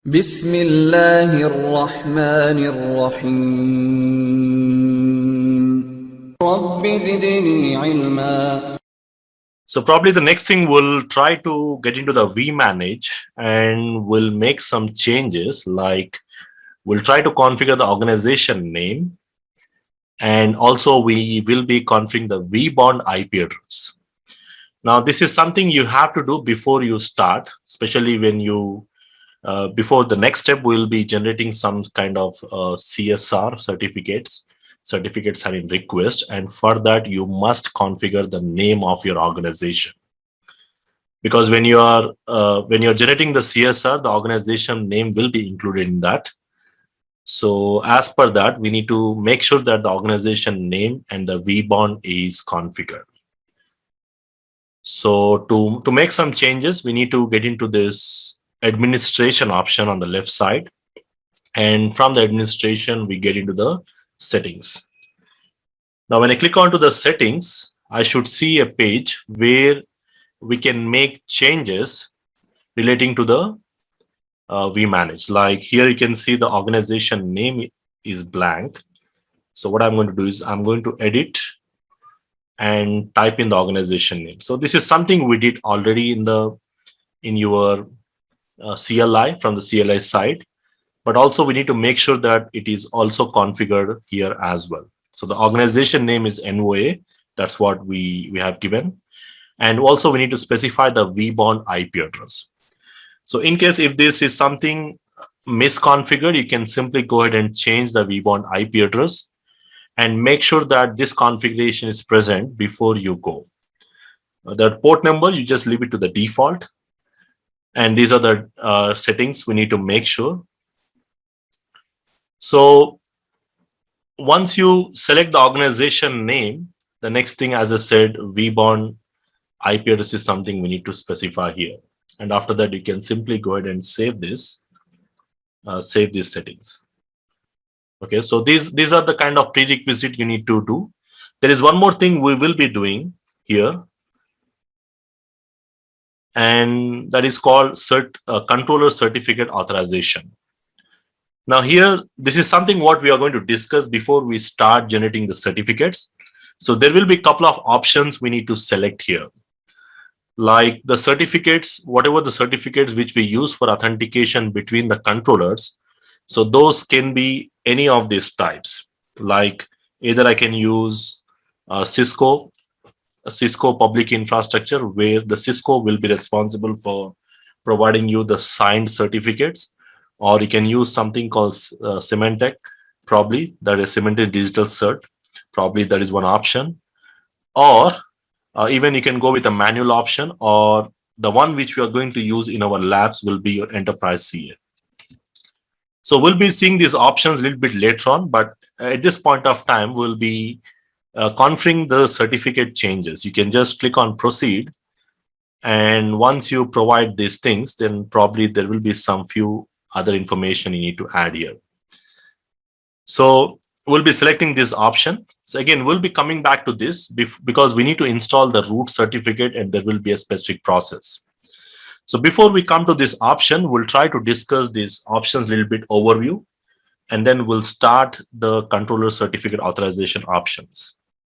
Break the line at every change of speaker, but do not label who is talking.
بسم الله الرحمن الرحيم رب زدني علما.
So probably the next thing we'll try to get into the vManage and we'll make some changes, like we'll try to configure the organization name, and also we will be configuring the vBond IP address. Now this is something you have to do before you start, especially when you before the next step we'll be generating some kind of CSR certificates having request, and for that you must configure the name of your organization, because when you're generating the CSR, the organization name will be included in that. So as per that, we need to make sure that the organization name and the vBond is configured. So to make some changes, we need to get into this administration option on the left side, and from the administration we get into the settings. Now when I click onto the settings, I should see a page where we can make changes relating to the vManage. Like here you can see the organization name is blank. So what I'm going to do is I'm going to edit and type in the organization name. So this is something we did already in your CLI from the CLI side, but also we need to make sure that it is also configured here as well. So the organization name is NOA. That's what we have given. And also we need to specify the vBond IP address. So in case if this is something misconfigured, you can simply go ahead and change the vBond IP address and make sure that this configuration is present before you go. The port number, you just leave it to the default. And these are the settings we need to make sure. So once you select the organization name, the next thing, as I said, vBond IP address is something we need to specify here. And after that, you can simply go ahead and save this, save these settings. Okay, so these are the kind of prerequisite you need to do. There is one more thing we will be doing here, and that is called controller certificate authorization. Now here, this is something what we are going to discuss before we start generating the certificates. So there will be a couple of options we need to select here. Like the certificates, whatever the certificates which we use for authentication between the controllers. So those can be any of these types. Like either I can use Cisco public infrastructure, where the Cisco will be responsible for providing you the signed certificates, or you can use something called Symantec, probably that is Symantec Digital Cert, probably that is one option. Or even you can go with a manual option, or the one which we are going to use in our labs will be your enterprise CA. So we'll be seeing these options a little bit later on, but at this point of time, we'll be configuring the certificate changes. You can just click on proceed. And once you provide these things, then probably there will be some few other information you need to add here. So we'll be selecting this option. So again, we'll be coming back to this because we need to install the root certificate, and there will be a specific process. So before we come to this option, we'll try to discuss these options a little bit overview, and then we'll start the controller certificate authorization options.